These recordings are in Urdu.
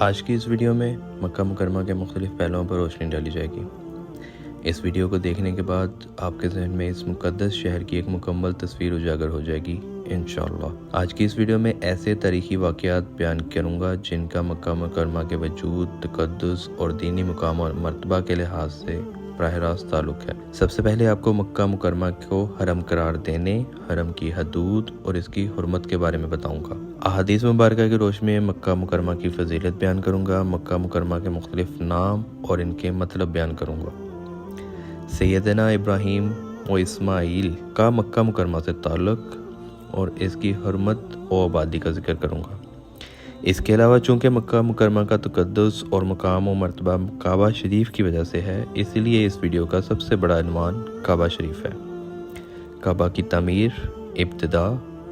آج کی اس ویڈیو میں مکہ مکرمہ کے مختلف پہلوؤں پر روشنی ڈالی جائے گی۔ اس ویڈیو کو دیکھنے کے بعد آپ کے ذہن میں اس مقدس شہر کی ایک مکمل تصویر اجاگر ہو جائے گی انشاءاللہ۔ آج کی اس ویڈیو میں ایسے تاریخی واقعات بیان کروں گا جن کا مکہ مکرمہ کے وجود، تقدس اور دینی مقام اور مرتبہ کے لحاظ سے براہ راست تعلق ہے۔ سب سے پہلے آپ کو مکہ مکرمہ کو حرم قرار دینے، حرم کی حدود اور اس کی حرمت کے بارے میں بتاؤں گا۔ احادیث مبارکہ کی روشنی میں مکہ مکرمہ کی فضیلت بیان کروں گا، مکہ مکرمہ کے مختلف نام اور ان کے مطلب بیان کروں گا۔ سیدنا ابراہیم و اسماعیل کا مکہ مکرمہ سے تعلق اور اس کی حرمت و آبادی کا ذکر کروں گا۔ اس کے علاوہ چونکہ مکہ مکرمہ کا تقدس اور مقام و مرتبہ کعبہ شریف کی وجہ سے ہے، اس لیے اس ویڈیو کا سب سے بڑا عنوان کعبہ شریف ہے۔ کعبہ کی تعمیر، ابتدا،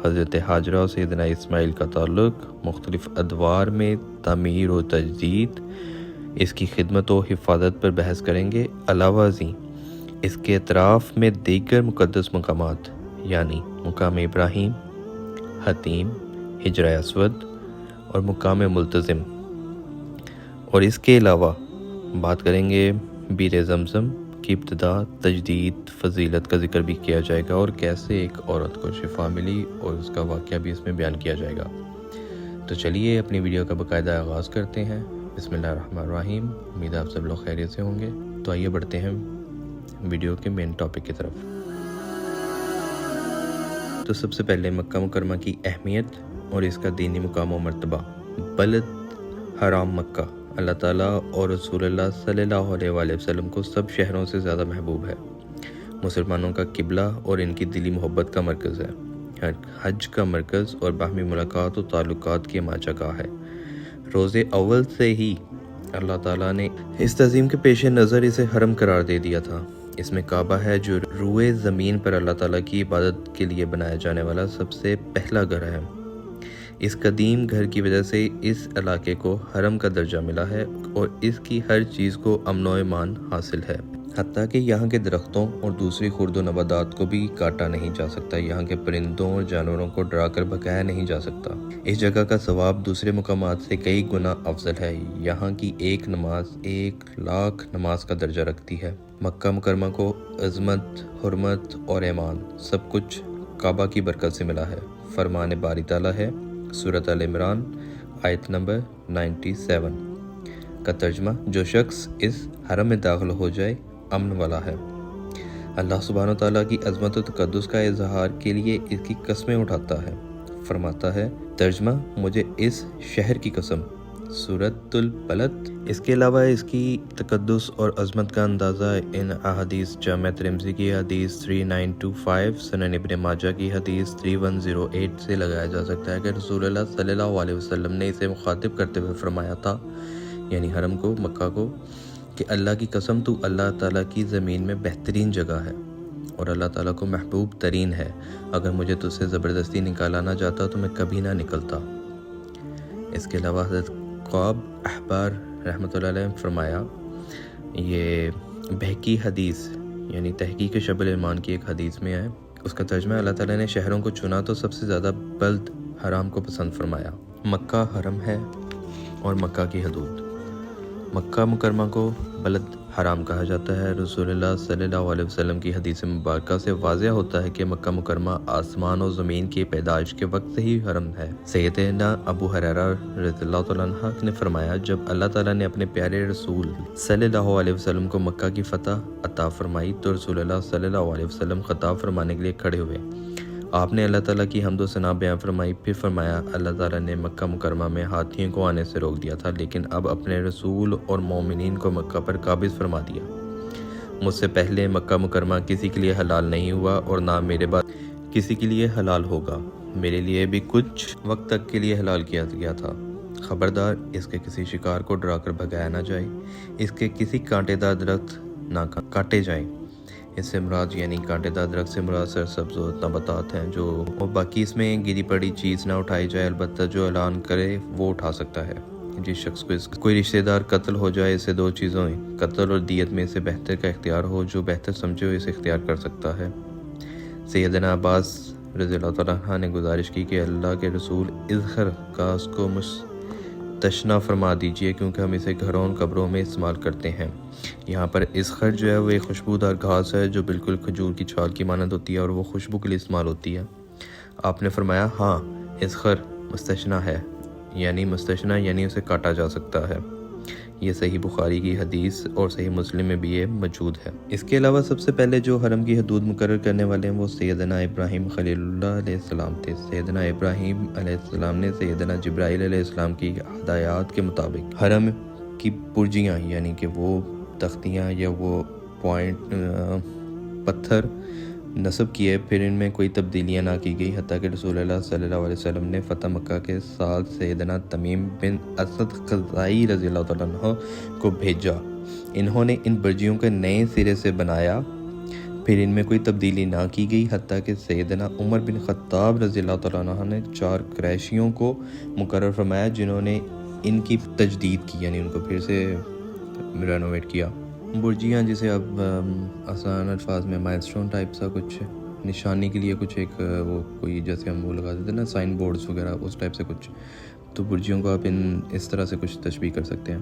حضرت حاجرہ اور سیدنا اسماعیل کا تعلق، مختلف ادوار میں تعمیر و تجدید، اس کی خدمت و حفاظت پر بحث کریں گے۔ علاوہ ازیں اس کے اطراف میں دیگر مقدس مقامات یعنی مقام ابراہیم، حتیم، حجرہ اسود اور مقام ملتزم، اور اس کے علاوہ بات کریں گے بیر زمزم کی ابتدا، تجدید، فضیلت کا ذکر بھی کیا جائے گا اور کیسے ایک عورت کو شفا ملی اور اس کا واقعہ بھی اس میں بیان کیا جائے گا۔ تو چلیے اپنی ویڈیو کا باقاعدہ آغاز کرتے ہیں۔ بسم اللہ الرحمن الرحیم۔ امید آپ سب لوگ خیریت سے ہوں گے۔ تو آئیے بڑھتے ہیں ویڈیو کے مین ٹاپک کی طرف۔ تو سب سے پہلے مکہ مکرمہ کی اہمیت اور اس کا دینی مقام و مرتبہ۔ بلد حرام مکہ اللہ تعالیٰ اور رسول اللہ صلی اللہ علیہ وآلہ وسلم کو سب شہروں سے زیادہ محبوب ہے، مسلمانوں کا قبلہ اور ان کی دلی محبت کا مرکز ہے، حج کا مرکز اور باہمی ملاقات و تعلقات کی ماچا گاہ ہے۔ روز اول سے ہی اللہ تعالیٰ نے اس تعظیم کے پیش نظر اسے حرم قرار دے دیا تھا۔ اس میں کعبہ ہے جو روئے زمین پر اللہ تعالیٰ کی عبادت کے لیے بنایا جانے والا سب سے پہلا گھر ہے۔ اس قدیم گھر کی وجہ سے اس علاقے کو حرم کا درجہ ملا ہے اور اس کی ہر چیز کو امن و امان حاصل ہے، حتیٰ کہ یہاں کے درختوں اور دوسری خرد و نباتات کو بھی کاٹا نہیں جا سکتا، یہاں کے پرندوں اور جانوروں کو ڈرا کر بھگایا نہیں جا سکتا۔ اس جگہ کا ثواب دوسرے مقامات سے کئی گنا افضل ہے، یہاں کی ایک نماز 1,00,000 نماز کا درجہ رکھتی ہے۔ مکہ مکرمہ کو عظمت، حرمت اور ایمان سب کچھ کعبہ کی برکت سے ملا ہے۔ فرمان باری تعالیٰ ہے، سورۃ آل عمران آیت نمبر 97 کا ترجمہ، جو شخص اس حرم میں داخل ہو جائے امن والا ہے۔ اللہ سبحانہ و تعالیٰ کی عظمت و تقدس کا اظہار کے لیے اس کی قسمیں اٹھاتا ہے، فرماتا ہے، ترجمہ، مجھے اس شہر کی قسم، سورۃ البلد۔ اس کے علاوہ اس کی تقدس اور عظمت کا اندازہ ان احادیث جامع ترمذی کی حدیث 3925، سنن ابن ماجہ کی حدیث 3108 سے لگایا جا سکتا ہے کہ رسول اللہ صلی اللہ علیہ وسلم نے اسے مخاطب کرتے ہوئے فرمایا تھا، یعنی حرم کو، مکہ کو، کہ اللہ کی قسم تو اللہ تعالیٰ کی زمین میں بہترین جگہ ہے اور اللہ تعالیٰ کو محبوب ترین ہے، اگر مجھے تجھ سے زبردستی نکالا جاتا تو میں کبھی نہ نکلتا۔ اس کے علاوہ حضرت قعب احبار رحمۃ اللہ علیہ نے فرمایا، یہ بہکی حدیث یعنی تحقیق شب الایمان کی ایک حدیث میں ہے، اس کا ترجمہ، اللہ تعالیٰ نے شہروں کو چنا تو سب سے زیادہ بلد حرام کو پسند فرمایا۔ مکہ حرم ہے اور مکہ کی حدود۔ مکہ مکرمہ کو بلد حرام کہا جاتا ہے۔ رسول اللہ صلی اللہ علیہ وسلم کی حدیث مبارکہ سے واضح ہوتا ہے کہ مکہ مکرمہ آسمان و زمین کی پیدائش کے وقت سے ہی حرم ہے۔ سیدنا ابو ہریرہ رضی اللہ تعالیٰ عنہ نے فرمایا، جب اللہ تعالیٰ نے اپنے پیارے رسول صلی اللہ علیہ وسلم کو مکہ کی فتح عطا فرمائی تو رسول اللہ صلی اللہ علیہ وسلم خطاب فرمانے کے لیے کھڑے ہوئے۔ آپ نے اللہ تعالیٰ کی حمد و ثنا بیان فرمائی، پھر فرمایا، اللہ تعالیٰ نے مکہ مکرمہ میں ہاتھیوں کو آنے سے روک دیا تھا، لیکن اب اپنے رسول اور مومنین کو مکہ پر قابض فرما دیا۔ مجھ سے پہلے مکہ مکرمہ کسی کے لیے حلال نہیں ہوا اور نہ میرے بعد کسی کے لیے حلال ہوگا، میرے لیے بھی کچھ وقت تک کے لیے حلال کیا گیا تھا۔ خبردار، اس کے کسی شکار کو ڈرا کر بھگایا نہ جائے، اس کے کسی کانٹے دار درخت نہ کاٹے جائیں۔ اس سے مراد یعنی کانٹے دار درخت سے مراد سرسبز نباتات ہیں جو، اور باقی اس میں گری پڑی چیز نہ اٹھائی جائے، البتہ جو اعلان کرے وہ اٹھا سکتا ہے۔ جس شخص کو کوئی رشتہ دار قتل ہو جائے، اسے دو چیزوں قتل اور دیت میں سے بہتر کا اختیار ہو، جو بہتر سمجھے ہو اسے اختیار کر سکتا ہے۔ سیدنا عباس رضی اللہ تعالیٰ عنہ نے گزارش کی کہ اللہ کے رسول اذخر گھاس کو مستثنی فرما دیجئے کیونکہ ہم اسے گھروں اور قبروں میں استعمال کرتے ہیں۔ یہاں پر اسخر جو ہے وہ ایک خوشبودار گھاس ہے جو بالکل کھجور کی چھال کی مانند ہوتی ہے اور وہ خوشبو کے لیے استعمال ہوتی ہے۔ آپ نے فرمایا ہاں اسخر مستثنی ہے، یعنی مستثنی یعنی اسے کاٹا جا سکتا ہے۔ یہ صحیح بخاری کی حدیث اور صحیح مسلم میں بھی یہ موجود ہے۔ اس کے علاوہ سب سے پہلے جو حرم کی حدود مقرر کرنے والے ہیں وہ سیدنا ابراہیم خلیل اللہ علیہ السلام تھے۔ سیدنا ابراہیم علیہ السلام نے سیدنا جبرائیل علیہ السلام کی ہدایات کے مطابق حرم کی برجیاں یعنی کہ وہ تختیاں یا وہ پتھر نصب کیے، پھر ان میں کوئی تبدیلیاں نہ کی گئی، حتیٰ کہ رسول اللہ صلی اللہ علیہ وسلم نے فتح مکہ کے ساتھ سیدنا تمیم بن اسد خزاعی رضی اللہ تعالیٰ عنہ کو بھیجا۔ انہوں نے ان برجیوں کو نئے سرے سے بنایا، پھر ان میں کوئی تبدیلی نہ کی گئی، حتیٰ کہ سیدنا عمر بن خطاب رضی اللہ تعالیٰ عنہ نے 4 قریشیوں کو مقرر فرمایا جنہوں نے ان کی تجدید کی، یعنی ان کو پھر سے رینوویٹ کیا۔ برجیاں جسے اب آسان الفاظ میں مائل سٹون ٹائپ سا کچھ نشانی کے لیے کچھ ایک وہ کوئی جیسے ہم وہ لگا دیتے ہیں نا سائن بورڈز وغیرہ، اس ٹائپ سے کچھ، تو برجیوں کو آپ اس طرح سے کچھ تشبیہ کر سکتے ہیں۔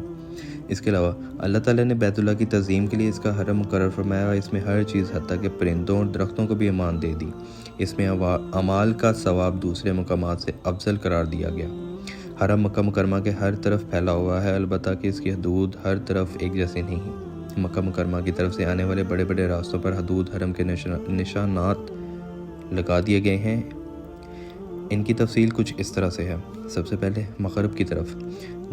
اس کے علاوہ اللہ تعالیٰ نے بیت اللہ کی تعظیم کے لیے اس کا حرم مقرر فرمایا اور اس میں ہر چیز حتیٰ کہ پرندوں اور درختوں کو بھی امان دے دی۔ اس میں اعمال کا ثواب دوسرے مقامات سے افضل قرار دیا گیا۔ حرم مکہ مکرمہ کے ہر طرف پھیلا ہوا ہے، البتہ کہ اس کی حدود ہر طرف ایک جیسی نہیں۔ مکہ مکرمہ کی طرف سے آنے والے بڑے بڑے راستوں پر حدود حرم کے نشانات لگا دیے گئے ہیں۔ ان کی تفصیل کچھ اس طرح سے ہے۔ سب سے پہلے مغرب کی طرف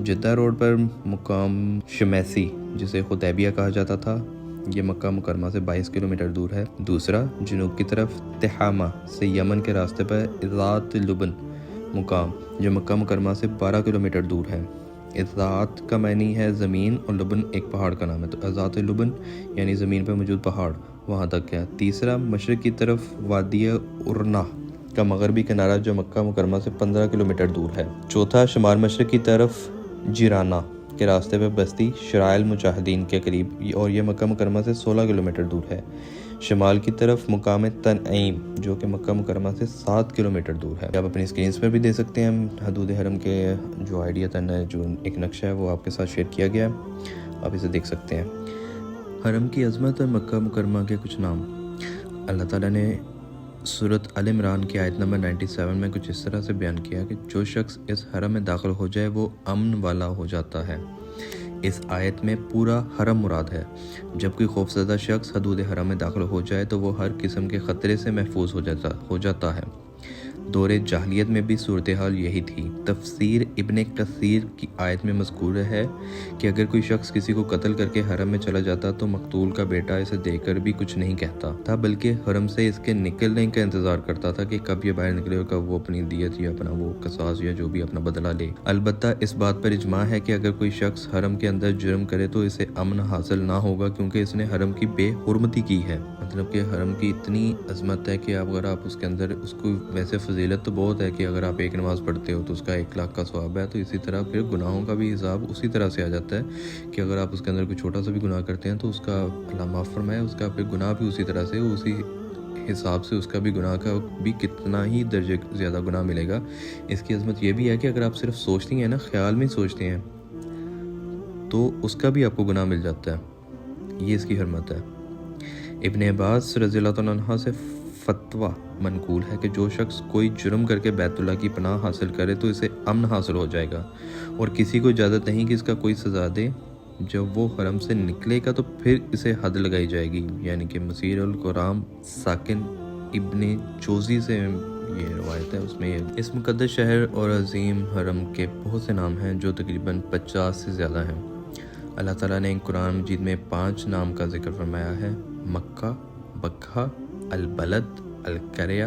جدہ روڈ پر مقام شمیسی جسے حدیبیہ کہا جاتا تھا، یہ مکہ مکرمہ سے 22 کلومیٹر دور ہے۔ دوسرا جنوب کی طرف تہامہ سے یمن کے راستے پر ذات لبن مقام جو مکہ مکرمہ سے 12 کلومیٹر دور ہے۔ ذات کا معنی ہے زمین اور لبن ایک پہاڑ کا نام ہے، تو ذات لبن یعنی زمین پر موجود پہاڑ وہاں تک ہے۔ تیسرا مشرق کی طرف وادی ارنا کا مغربی کنارہ جو مکہ مکرمہ سے 15 کلومیٹر دور ہے۔ چوتھا شمال مشرق کی طرف جیرانہ کے راستے پر بستی شرائع المجاہدین کے قریب اور یہ مکہ مکرمہ سے 16 کلومیٹر دور ہے۔ شمال کی طرف مقام تنعیم جو کہ مکہ مکرمہ سے 7 کلومیٹر دور ہے۔ آپ اپنی اسکرینز پر بھی دے سکتے ہیں حدود حرم کے جو آئیڈیا تن ہے، جو ایک نقشہ ہے وہ آپ کے ساتھ شیئر کیا گیا ہے، آپ اسے دیکھ سکتے ہیں۔ حرم کی عظمت اور مکہ مکرمہ کے کچھ نام۔ اللہ تعالیٰ نے سورۃ آل عمران کی آیت نمبر 97 میں کچھ اس طرح سے بیان کیا کہ جو شخص اس حرم میں داخل ہو جائے وہ امن والا ہو جاتا ہے۔ اس آیت میں پورا حرم مراد ہے۔ جب کوئی خوفزدہ شخص حدود حرم میں داخل ہو جائے تو وہ ہر قسم کے خطرے سے محفوظ ہو جاتا ہے۔ دور جاہلیت میں بھی صورتحال یہی تھی۔ تفسیر ابن کثیر کی آیت میں مذکور ہے کہ اگر کوئی شخص کسی کو قتل کر کے حرم میں چلا جاتا تو مقتول کا بیٹا اسے دیکھ کر بھی کچھ نہیں کہتا تھا، بلکہ حرم سے اس کے نکلنے کا انتظار کرتا تھا کہ کب یہ باہر نکلے اور کب وہ اپنی دیت یا اپنا وہ قصاص یا جو بھی اپنا بدلہ لے۔ البتہ اس بات پر اجماع ہے کہ اگر کوئی شخص حرم کے اندر جرم کرے تو اسے امن حاصل نہ ہوگا کیونکہ اس نے حرم کی بے حرمتی کی ہے۔ مطلب کہ حرم کی اتنی عظمت ہے کہ اگر آپ اس کے اندر اس کو ویسے فضیلت تو بہت ہے کہ اگر آپ ایک نماز پڑھتے ہو تو اس کا 1 لاکھ کا ثواب ہے، تو اسی طرح پھر گناہوں کا بھی حساب اسی طرح سے آ جاتا ہے کہ اگر آپ اس کے اندر کوئی چھوٹا سا بھی گناہ کرتے ہیں تو اس کا اللہ معاف فرمائے، اس کا پھر گناہ بھی اسی طرح سے اسی حساب سے اس کا بھی گناہ کا بھی کتنا ہی درجے زیادہ گناہ ملے گا۔ اس کی عظمت یہ بھی ہے کہ اگر آپ صرف سوچتی ہیں نا، خیال میں سوچتے ہیں، تو اس کا بھی آپ کو گناہ مل جاتا ہے۔ یہ اس کی حرمت ہے۔ ابن عباس رضی اللہ تعالیٰ عنہ سے فتویٰ منقول ہے کہ جو شخص کوئی جرم کر کے بیت اللہ کی پناہ حاصل کرے تو اسے امن حاصل ہو جائے گا اور کسی کو اجازت نہیں کہ اس کا کوئی سزا دے۔ جب وہ حرم سے نکلے گا تو پھر اسے حد لگائی جائے گی، یعنی کہ مسیر القرآن ساکن ابن جوزی سے یہ روایت ہے، اس میں اس مقدس شہر اور عظیم حرم کے بہت سے نام ہیں جو تقریباً 50 سے زیادہ ہیں۔ اللہ تعالیٰ نے قرآن مجید میں 5 نام کا ذکر فرمایا ہے: مکہ، بکہ، البلد، القریہ،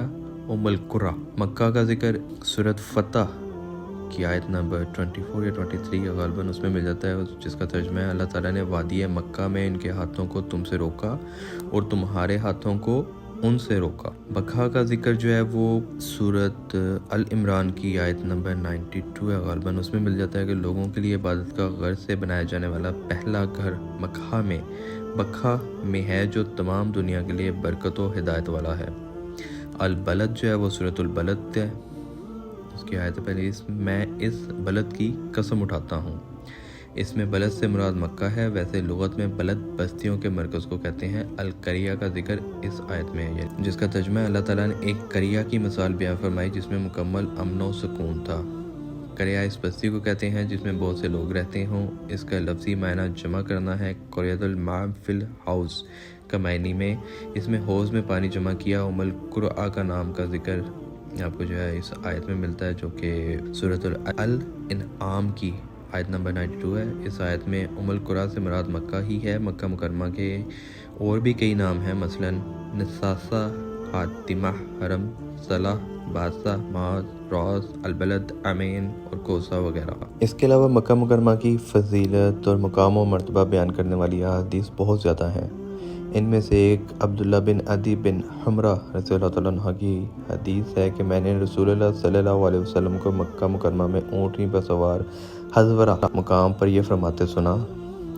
ام القریٰ۔ مکہ کا ذکر سورۃ فتح کی آیت نمبر 24 یا 23 غالباً اس میں مل جاتا ہے، جس کا ترجمہ ہے اللہ تعالیٰ نے وادی مکہ میں ان کے ہاتھوں کو تم سے روکا اور تمہارے ہاتھوں کو ان سے روکا۔ بکہ کا ذکر جو ہے وہ سورۃ العمران کی آیت نمبر 92 ہے غالباً، اس میں مل جاتا ہے کہ لوگوں کے لیے عبادت کا غرض سے بنایا جانے والا پہلا گھر بکہ میں ہے جو تمام دنیا کے لیے برکت و ہدایت والا ہے۔ البلد جو ہے وہ سورۃ البلد ہے، اس کی آیت پہلے میں اس بلد کی قسم اٹھاتا ہوں. اس میں بلد سے مراد مکہ ہے. ویسے لغت میں بلد بستیوں کے مرکز کو کہتے ہیں. القریہ کا ذکر اس آیت میں ہے جس کا ترجمہ اللہ تعالیٰ نے ایک قریہ کی مثال بیان فرمائی جس میں مکمل امن و سکون تھا. قریہ اس بستی کو کہتے ہیں جس میں بہت سے لوگ رہتے ہوں. اس کا لفظی معنی جمع کرنا ہے. قریۃ الماء فی الحوض کا معنی میں اس میں حوض میں پانی جمع کیا. القرآ کا نام کا ذکر آپ کو جو ہے اس آیت میں ملتا ہے جو کہ سورۃ الانعام کی آیت نمبر 92 ہے. اس آیت میں القرآ سے مراد مکہ ہی ہے. مکہ مکرمہ کے اور بھی کئی نام ہیں، مثلا نصاصہ، حاتمہ، حرم، صلاح، باسا، معاذ، راس، البلد، امین اور کوسہ وغیرہ. اس کے علاوہ مکہ مکرمہ کی فضیلت اور مقام و مرتبہ بیان کرنے والی احادیث بہت زیادہ ہیں. ان میں سے ایک عبداللہ بن عدی بن حمرہ رضی اللہ تعالیٰ عنہ کی حدیث ہے کہ میں نے رسول اللہ صلی اللہ علیہ وسلم کو مکہ مکرمہ میں اونٹنی پر سوار حضورہ مقام پر یہ فرماتے سنا.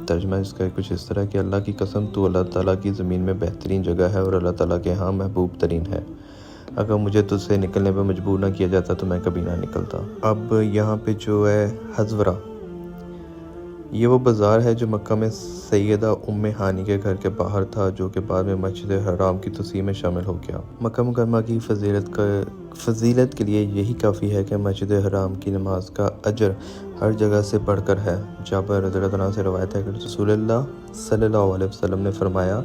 ترجمہ اس کا کچھ اس طرح کہ اللہ کی قسم تو اللہ تعالیٰ کی زمین میں بہترین جگہ ہے اور اللہ تعالیٰ کے ہاں محبوب ترین ہے. اگر مجھے تجھ سے نکلنے پر مجبور نہ کیا جاتا تو میں کبھی نہ نکلتا. اب یہاں پہ جو ہے حضورہ، یہ وہ بازار ہے جو مکہ میں سیدہ ام ہانی کے گھر کے باہر تھا، جو کہ بعد میں مسجد حرام کی توسیع میں شامل ہو گیا. مکہ مکرمہ کی فضیلت کے لیے یہی کافی ہے کہ مسجد حرام کی نماز کا اجر ہر جگہ سے بڑھ کر ہے. جابر رضی اللہ عنہ سے روایت ہے کہ رسول اللہ صلی اللہ علیہ وسلم نے فرمایا،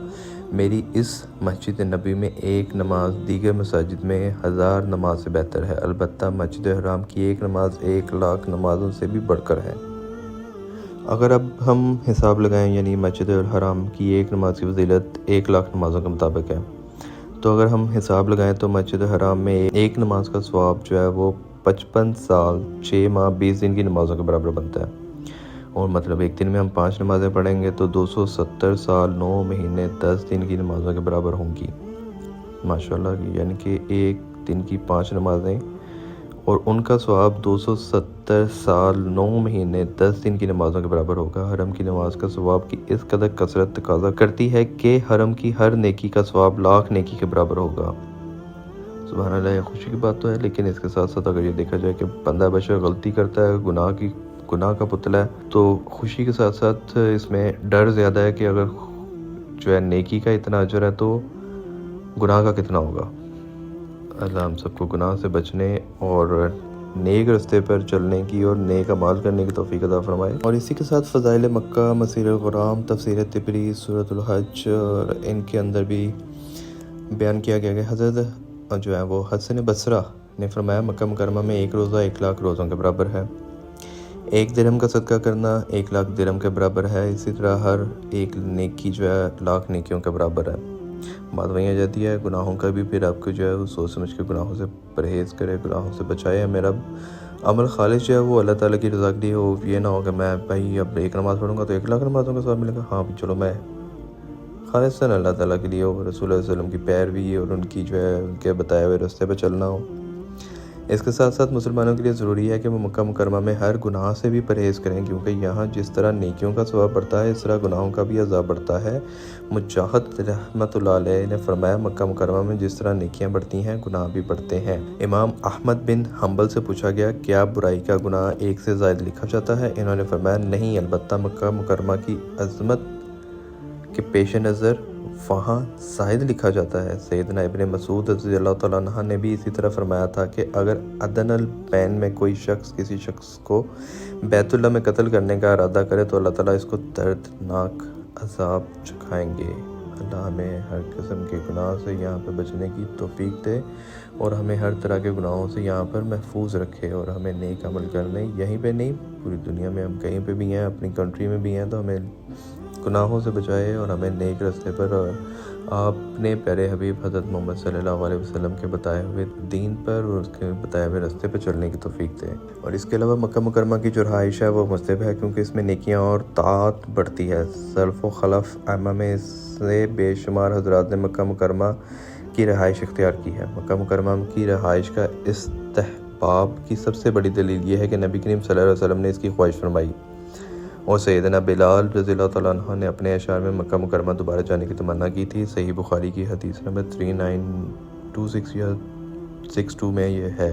میری اس مسجد نبی میں ایک نماز دیگر مساجد میں 1000 نماز سے بہتر ہے، البتہ مسجد حرام کی ایک نماز 1,00,000 نمازوں سے بھی بڑھ کر ہے. اگر اب ہم حساب لگائیں، یعنی مسجد الحرام کی ایک نماز کی فضیلت 1,00,000 نمازوں کے مطابق ہے، تو اگر ہم حساب لگائیں تو مسجد حرام میں ایک نماز کا ثواب جو ہے وہ 55 سال 6 ماہ 20 دن کی نمازوں کے برابر بنتا ہے. اور مطلب ایک دن میں ہم 5 نمازیں پڑھیں گے تو 270 سال 9 مہینے 10 دن کی نمازوں کے برابر ہوں گی. ماشاءاللہ، یعنی کہ ایک دن کی 5 نمازیں اور ان کا ثواب 270 سال 9 مہینے 10 دن کی نمازوں کے برابر ہوگا. حرم کی نماز کا ثواب کی اس قدر کثرت تقاضا کرتی ہے کہ حرم کی ہر نیکی کا ثواب 1,00,000 نیکی کے برابر ہوگا. سبحان اللہ، یہ خوشی کی بات تو ہے، لیکن اس کے ساتھ ساتھ اگر یہ دیکھا جائے کہ بندہ بشر غلطی کرتا ہے، گناہ کا پتلا ہے، تو خوشی کے ساتھ ساتھ اس میں ڈر زیادہ ہے کہ اگر جو ہے نیکی کا اتنا اجر ہے تو گناہ کا کتنا ہوگا. اللہ ہم سب کو گناہ سے بچنے اور نیک رستے پر چلنے کی اور نیک اعمال کرنے کی توفیق عطا فرمائے. اور اسی کے ساتھ فضائل مکہ، مسیر الغرام، تفسیر طبری، سورۃ الحج، اور ان کے اندر بھی بیان کیا گیا کہ حضرت جو ہے وہ حسن بصرہ نے فرمایا مکہ مکرمہ میں ایک روزہ 1,00,000 روزوں کے برابر ہے. 1 درہم کا صدقہ کرنا 1,00,000 درہم کے برابر ہے. اسی طرح ہر ایک نیکی جو ہے 1,00,000 نیکیوں کے برابر ہے. بات وہیں آ جاتی ہے گناہوں کا بھی، پھر آپ کو جو ہے وہ سوچ سمجھ کے گناہوں سے پرہیز کرے، گناہوں سے بچائے. میرا عمل خالص جو ہے وہ اللہ تعالیٰ کی رضا کے لیے ہو. یہ نہ ہو کہ میں بھائی اب 1 نماز پڑھوں گا تو 1,00,000 نمازوں کا ثواب ملے گا. ہاں چلو میں خالصاً اللہ تعالیٰ کے لیے ہو، رسول اللہ علیہ وسلم کی پیروی اور ان کی جو ہے ان کے بتائے ہوئے راستے پہ چلنا ہو. اس کے ساتھ ساتھ مسلمانوں کے لیے ضروری ہے کہ وہ مکہ مکرمہ میں ہر گناہ سے بھی پرہیز کریں، کیونکہ یہاں جس طرح نیکیوں کا ثواب بڑھتا ہے اس طرح گناہوں کا بھی عذاب بڑھتا ہے. مجاہد رحمۃ اللہ علیہ نے فرمایا مکہ مکرمہ میں جس طرح نیکیاں بڑھتی ہیں گناہ بھی بڑھتے ہیں. امام احمد بن حنبل سے پوچھا گیا کیا برائی کا گناہ 1 سے زائد لکھا جاتا ہے؟ انہوں نے فرمایا نہیں، البتہ مکہ مکرمہ کی عظمت کے پیش نظر وہاں زائد لکھا جاتا ہے. سیدنا ابن مسعود رضی اللہ تعالیٰ عنہ نے بھی اسی طرح فرمایا تھا کہ اگر ادنی البین میں کوئی شخص کسی شخص کو بیت اللہ میں قتل کرنے کا ارادہ کرے تو اللہ تعالیٰ اس کو دردناک عذاب چکھائیں گے. اللہ ہمیں ہر قسم کے گناہ سے یہاں پہ بچنے کی توفیق دے اور ہمیں ہر طرح کے گناہوں سے یہاں پر محفوظ رکھے، اور ہمیں نیک عمل کرنے یہیں پہ نہیں پوری دنیا میں ہم کہیں پہ بھی ہیں، اپنی کنٹری میں بھی ہیں، تو ہمیں گناہوں سے بچائے اور ہمیں نیک راستے پر آپ نے پیارے حبیب حضرت محمد صلی اللہ علیہ وسلم کے بتائے ہوئے دین پر اور اس کے بتائے ہوئے راستے پر چلنے کی توفیق دے. اور اس کے علاوہ مکہ مکرمہ کی جو رہائش ہے وہ مستحب ہے، کیونکہ اس میں نیکیاں اور طاعت بڑھتی ہے. سلف و خلف ائمہ میں سے بے شمار حضرات نے مکہ مکرمہ کی رہائش اختیار کی ہے. مکہ مکرمہ کی رہائش کا استحباب کی سب سے بڑی دلیل یہ ہے کہ نبی کریم صلی اللہ علیہ وسلم نے اس کی خواہش فرمائی، اور سیدنا بلال رضی اللہ تعالیٰ عنہ نے اپنے اشعار میں مکہ مکرمہ دوبارہ جانے کی تمنا کی تھی. صحیح بخاری کی حدیث نمبر 3926 یا 62 میں یہ ہے.